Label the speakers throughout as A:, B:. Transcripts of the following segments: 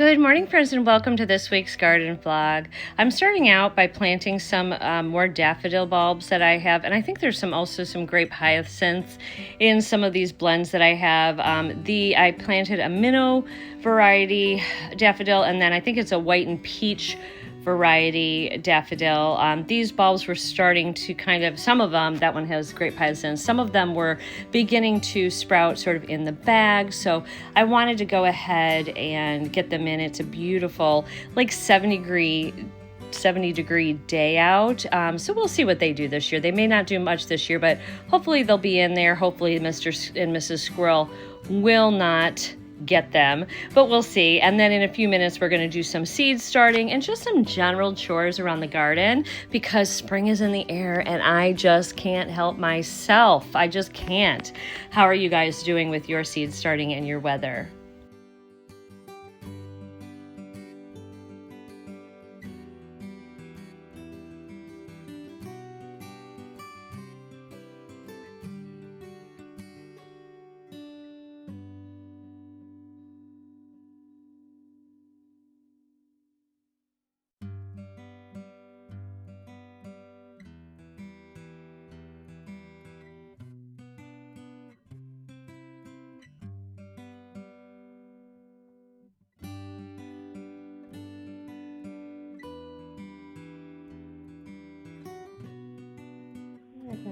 A: Good morning, friends, and welcome to this week's garden vlog. I'm starting out by planting some more daffodil bulbs that I have, and I think there's also some grape hyacinths in some of these blends that I have. I planted a minnow variety daffodil, and then I think it's a white and peach variety daffodil. These bulbs were starting to some of them, that one has grape hyacinths, some of them were beginning to sprout sort of in the bag. So I wanted to go ahead and get them in. It's a beautiful, like 70 degree day out. So we'll see what they do this year. They may not do much this year, but hopefully they'll be in there. Hopefully Mr. and Mrs. Squirrel will not get them, but we'll see. And then in a few minutes we're going to do some seed starting and just some general chores around the garden because spring is in the air and I just can't help myself. I just can't. How are you guys doing with your seed starting and your weather?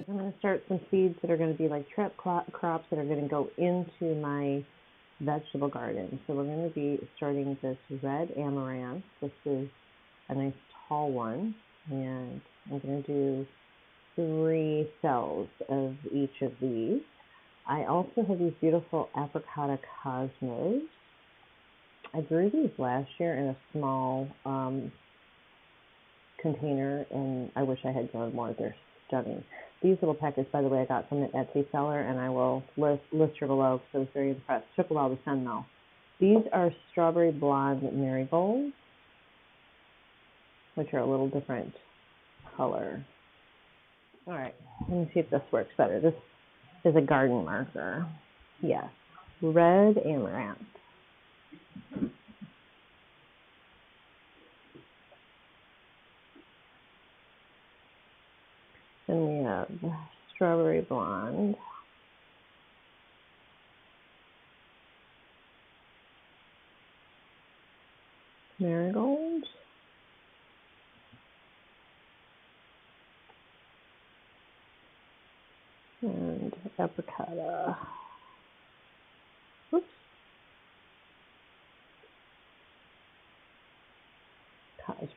A: I'm going to start some seeds that are going to be like trap crops that are going to go into my vegetable garden. So we're going to be starting this red amaranth. This is a nice tall one, and I'm going to do 3 cells of each of these. I also have these beautiful apricot cosmos. I grew these last year in a small container, and I wish I had grown more. They're stunning. These little packets, by the way, I got from the Etsy seller, and I will list her below because I was very impressed. Took a while to send, though. These are strawberry blonde marigolds, which are a little different color. All right, let me see if this works better. This is a garden marker. Yes, red amaranth. Then we have strawberry blonde. Marigold. And apricot. Oops. Cosmos.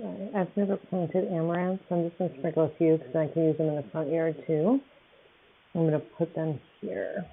A: Right. I've never planted amaranth, so I'm just going to sprinkle a few because I can use them in the front yard too. I'm going to put them here.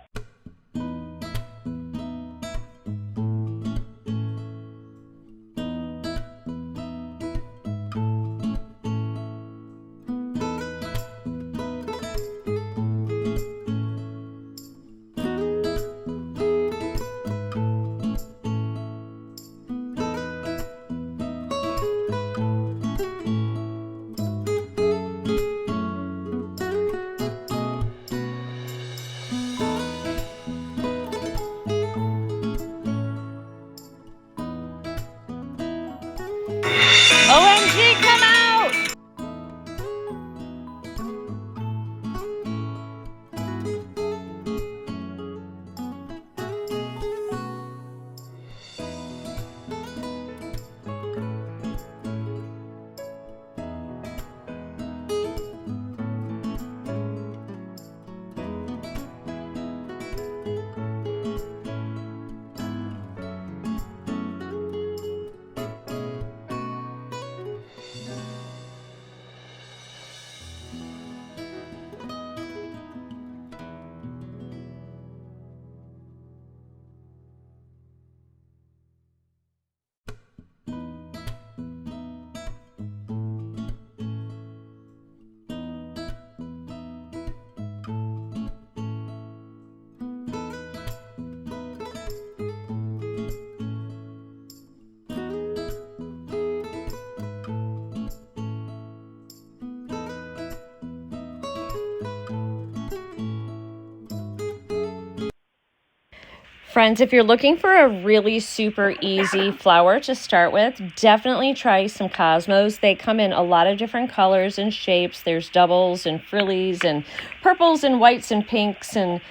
A: Friends, if you're looking for a really super easy flower to start with, definitely try some Cosmos. They come in a lot of different colors and shapes. There's doubles and frillies and purples and whites and pinks and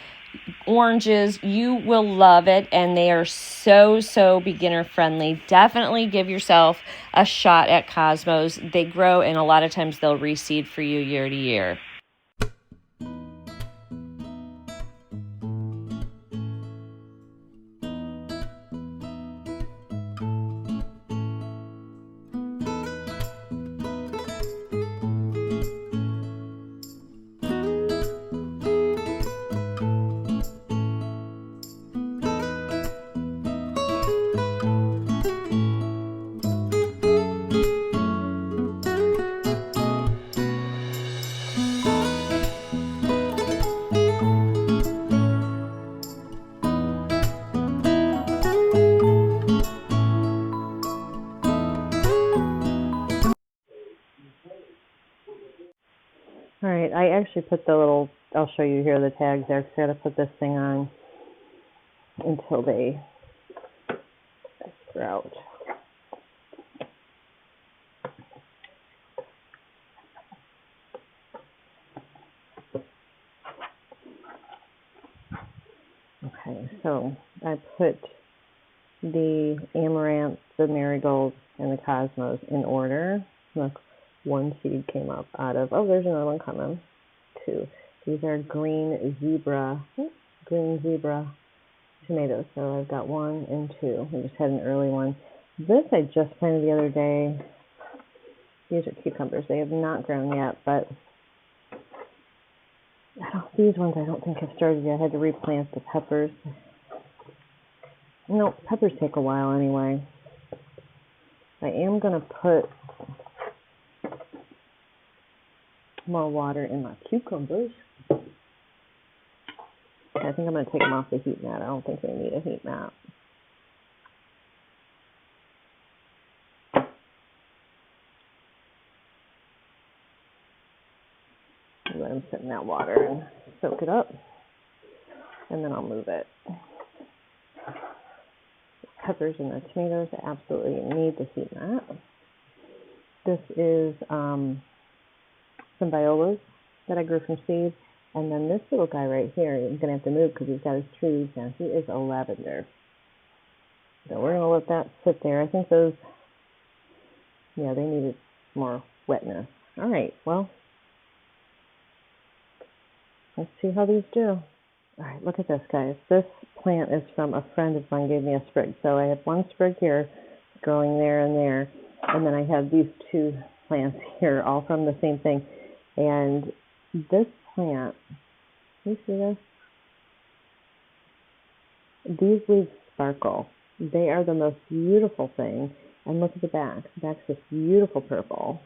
A: oranges. You will love it, and they are so beginner friendly. Definitely give yourself a shot at Cosmos. They grow, and a lot of times they'll reseed for you year to year. All right, I actually put the little, I'll show you here the tags there, because I got to put this thing on until they sprout. Okay, so I put the amaranth, the marigold, and the cosmos in order. Look, one seed came up out of, oh, there's another one coming. Two. These are green zebra tomatoes. So I've got 1 and 2. I just had an early one. This I just planted the other day. These are cucumbers. They have not grown yet, but these ones I don't think have started yet. I had to replant the peppers. No, peppers take a while anyway. I am going to put more water in my cucumbers. I think I'm going to take them off the heat mat. I don't think they need a heat mat. Let them sit in that water and soak it up, and then I'll move it. The peppers and the tomatoes, I absolutely need the heat mat. This is some violas that I grew from seed, and then this little guy right here, I'm going to have to move because he's got his trees now. He is a lavender. So we're going to let that sit there. I think those, yeah, they needed more wetness. All right, well, let's see how these do. All right, look at this, guys. This plant is from a friend of mine gave me a sprig. So I have one sprig here growing there and there, and then I have these 2 plants here, all from the same thing. And this plant, can you see this? These leaves sparkle. They are the most beautiful thing. And look at the back. The back's this beautiful purple.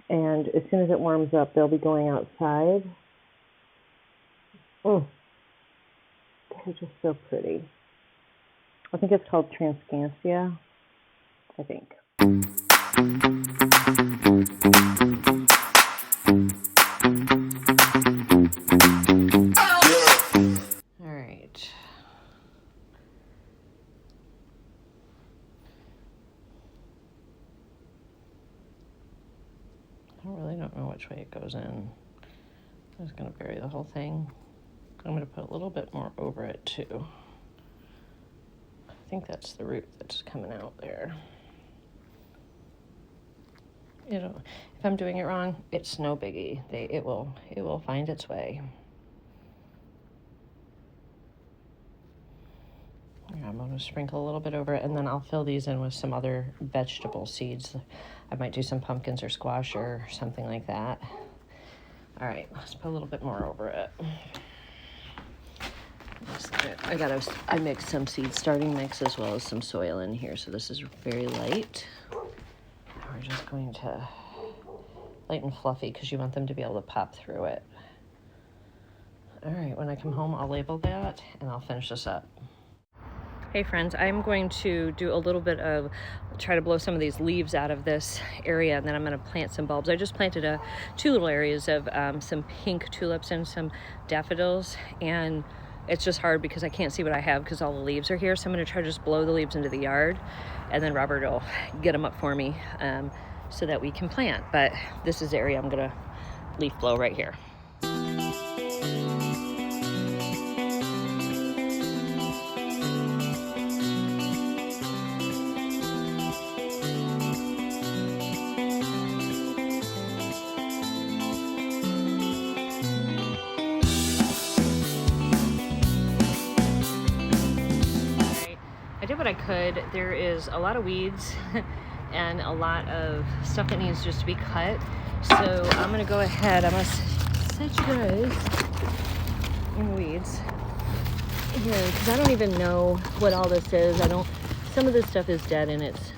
A: And as soon as it warms up, they'll be going outside. Oh, they're just so pretty. I think it's called Transcantia, I think. All right. I really don't know which way it goes in. I'm just going to bury the whole thing. I'm going to put a little bit more over it too. I think that's the root that's coming out there. If I'm doing it wrong, it's no biggie. It will find its way. I'm going to sprinkle a little bit over it, and then I'll fill these in with some other vegetable seeds. I might do some pumpkins or squash or something like that. All right, let's put a little bit more over it. I mixed some seed starting mix as well as some soil in here, so this is very light. We're just going to light and fluffy because you want them to be able to pop through it. All right, when I come home, I'll label that and I'll finish this up. Hey friends, I'm going to do a little bit of, try to blow some of these leaves out of this area, and then I'm going to plant some bulbs. I just planted 2 little areas of some pink tulips and some daffodils, and It's just hard because I can't see what I have because all the leaves are here. So I'm going to try to just blow the leaves into the yard, and then Robert will get them up for me so that we can plant. But this is the area I'm going to leaf blow right here. I did what I could. There is a lot of weeds and a lot of stuff that needs just to be cut. So I'm gonna go ahead. I'm gonna set you guys in the weeds here because I don't even know what all this is. Some of this stuff is dead and it's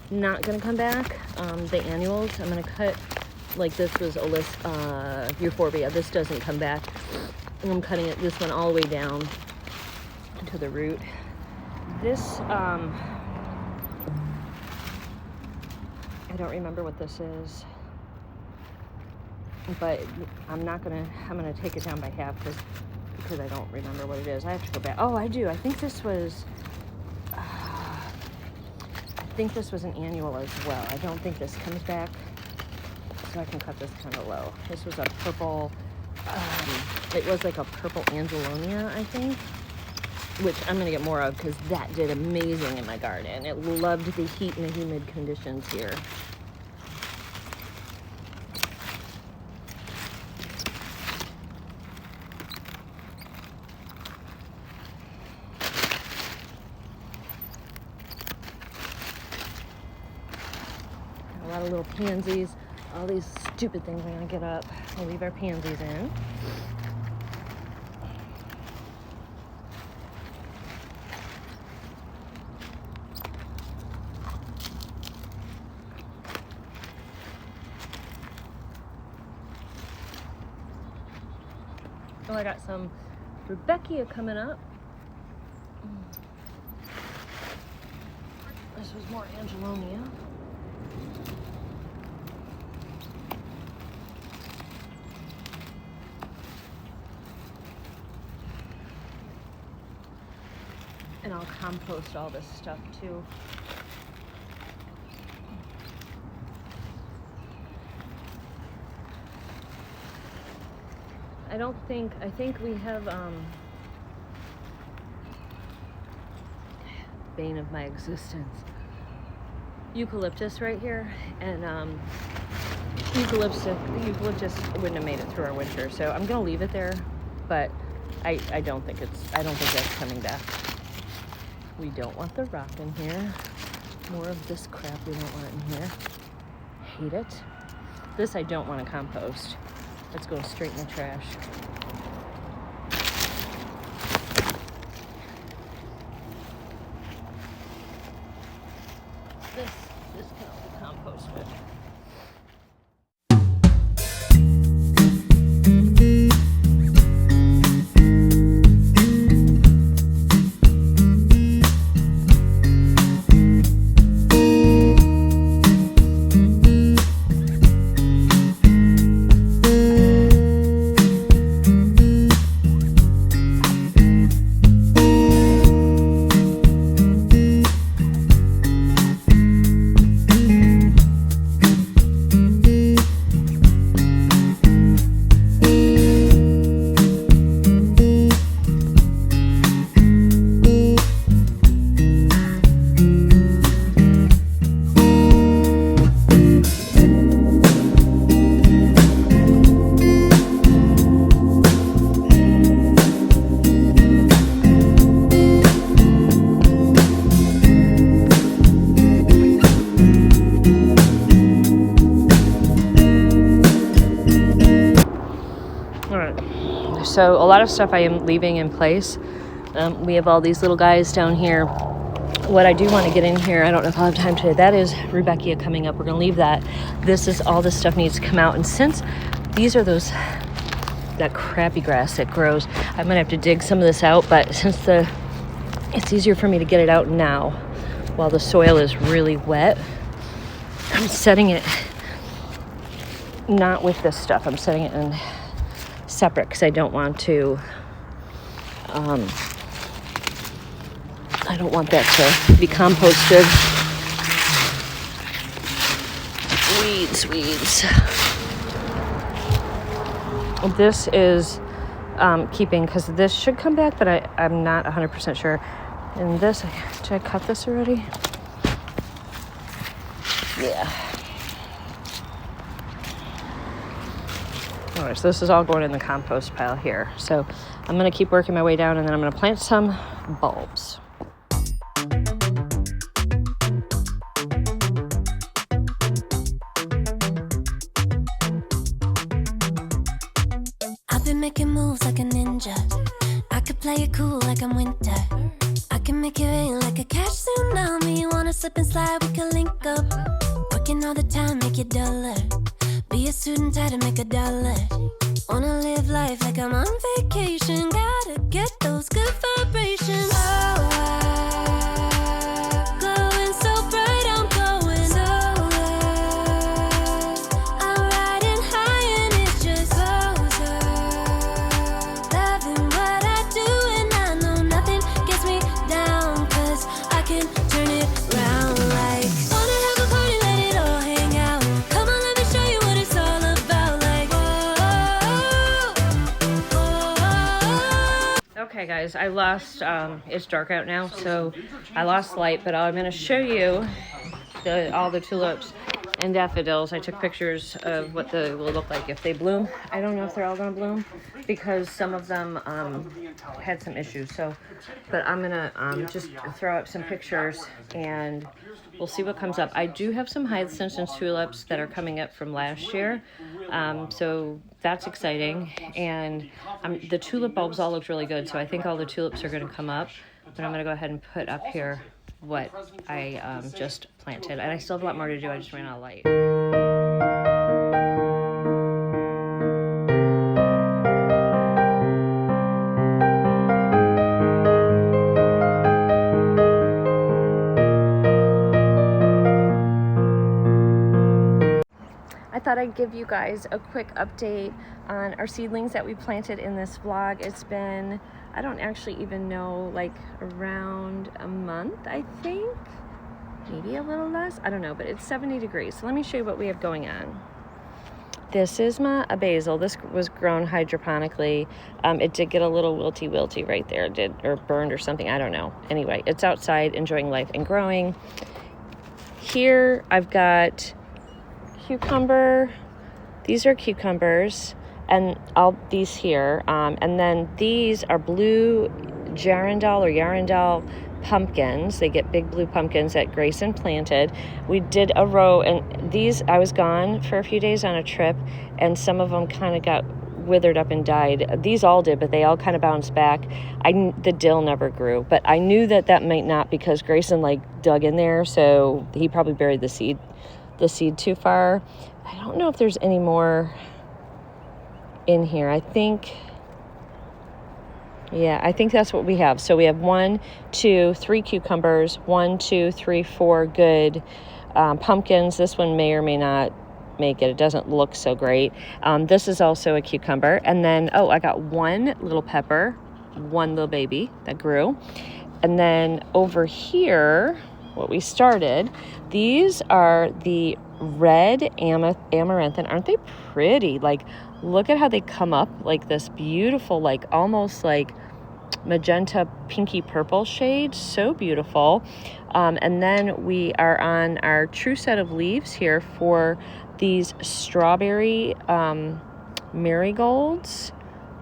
A: not gonna come back. The annuals, I'm gonna cut, like this was euphorbia. This doesn't come back. And I'm cutting this one all the way down to the root. This I don't remember what this is, but I'm gonna take it down by half because I don't remember what it is. I have to go back. Oh, I do. I think this was an annual as well. I don't think this comes back, so I can cut this kind of low. This was a purple, it was like a purple Angelonia, I think, which I'm gonna get more of because that did amazing in my garden. It loved the heat and the humid conditions here. A lot of little pansies. All these stupid things are gonna get up. We'll leave our pansies in. Oh, I got some Rebecca coming up. This was more Angelonia. And I'll compost all this stuff too. I think we have, bane of my existence, eucalyptus right here, and eucalyptus wouldn't have made it through our winter, so I'm gonna leave it there, but I don't think that's coming back. We don't want the rock in here. More of this crap we don't want in here. Hate it. This I don't want to compost. Let's go straight in the trash. This can all be composted. So a lot of stuff I am leaving in place. We have all these little guys down here. What I do want to get in here, I don't know if I'll have time today, that is Rebecca coming up. We're going to leave that. All this stuff needs to come out. And since these are that crappy grass that grows, I'm going to have to dig some of this out. But since it's easier for me to get it out now while the soil is really wet, I'm setting it not with this stuff. I'm setting it separate because I don't want to, I don't want that to be composted. Weeds. This is keeping, because this should come back, but I'm not 100% sure. And this, did I cut this already? Yeah. Alright, so this is all going in the compost pile here. So I'm going to keep working my way down, and then I'm going to plant some bulbs.
B: I've been making moves like a ninja. I could play it cool like I'm winter. I can make it rain like a cash tsunami. You wanna slip and slide, we can link up. Working all the time, make it duller. Be a student, try to make $1. Wanna live life like I'm on vacation. Gotta get those good vibrations. Glowing so bright, I'm going lower. I'm riding high and it's just closer. Loving what I do and I know nothing gets me down, 'cause I can turn it round like. Wanna have a party, let it all hang out. Come on, let me show you what it's all about. Like,
A: Okay guys, I lost, it's dark out now, so I lost light, but I'm going to show you all the tulips and daffodils. I took pictures of what they will look like if they bloom. I don't know if they're all going to bloom because some of them had some issues. So, but I'm going to just throw up some pictures and we'll see what comes up. I do have some hyacinths and tulips that are coming up from last year. So that's exciting. And the tulip bulbs all looked really good. So I think all the tulips are going to come up. But I'm going to go ahead and put up here what I just planted. And I still have a lot more to do. I just ran out of light. I thought I'd give you guys a quick update on our seedlings that we planted in this vlog. It's been, I don't actually even know, like around a month, I think. Maybe a little less, I don't know, but it's 70 degrees. So let me show you what we have going on. This is a basil. This was grown hydroponically. It did get a little wilty right there, or burned or something, I don't know. Anyway, it's outside enjoying life and growing. Here I've got cucumber. These are cucumbers, and all these here, and then these are blue Yarandal pumpkins. They get big blue pumpkins that Grayson planted. We did a row, and these, I was gone for a few days on a trip, and some of them kind of got withered up and died. These all did, but they all kind of bounced back. The dill never grew, but I knew that might not, because Grayson like dug in there, so he probably buried the seed too far. I don't know if there's any more in here. I think that's what we have. So we have 1, 2, 3 cucumbers, 1, 2, 3, 4 good pumpkins. This one may or may not make it. It doesn't look so great. This is also a cucumber. And then, I got 1 little pepper, 1 little baby that grew. And then over here, what we started, these are the red amaranthine. Aren't they pretty? Like, look at how they come up like this beautiful, like almost like magenta pinky purple shade. So beautiful. And then we are on our true set of leaves here for these strawberry marigolds.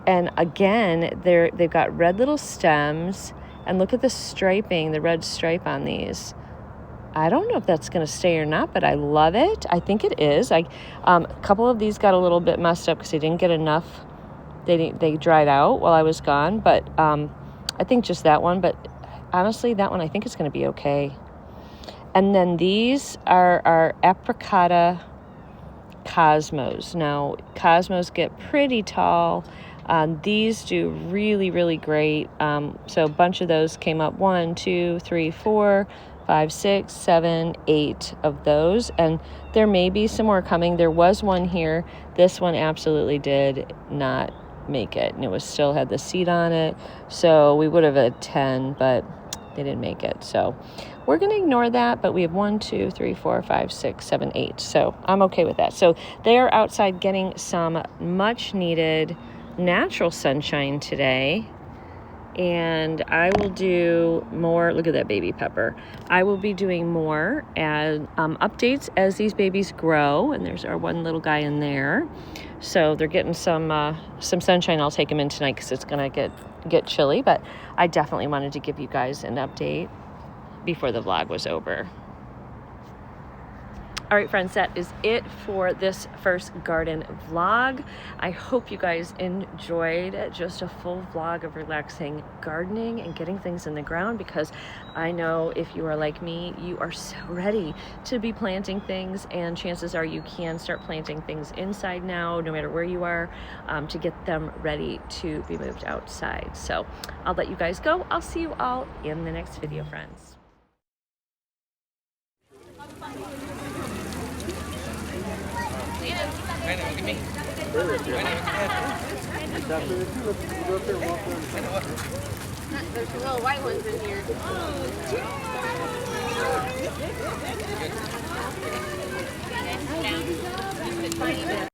A: And again, they've got red little stems, and look at the striping, the red stripe on these. I don't know if that's going to stay or not, but I love it. I think it is. A couple of these got a little bit messed up because they didn't get enough. They dried out while I was gone, but I think just that one. But honestly, that one I think is going to be okay. And then these are our apricota cosmos. Now, cosmos get pretty tall. These do really, really great. So a bunch of those came up. 1, 2, 3, 4, 5, 6, 7, 8 of those. And there may be some more coming. There was one here. This one absolutely did not make it, and it was still had the seed on it. So we would have had 10, but they didn't make it. So we're going to ignore that, but we have 1, 2, 3, 4, 5, 6, 7, 8. So I'm okay with that. So they are outside getting some much needed natural sunshine today. And I will do more. Look at that baby pepper. I will be doing more updates as these babies grow. And there's our one little guy in there. So they're getting some sunshine. I'll take them in tonight because it's going to get chilly. But I definitely wanted to give you guys an update before the vlog was over. All right, friends, that is it for this first garden vlog. I hope you guys enjoyed just a full vlog of relaxing gardening and getting things in the ground, because I know if you are like me, you are so ready to be planting things, and chances are you can start planting things inside now, no matter where you are, to get them ready to be moved outside. So I'll let you guys go. I'll see you all in the next video, friends.
C: Look at me. There's some little white ones in here.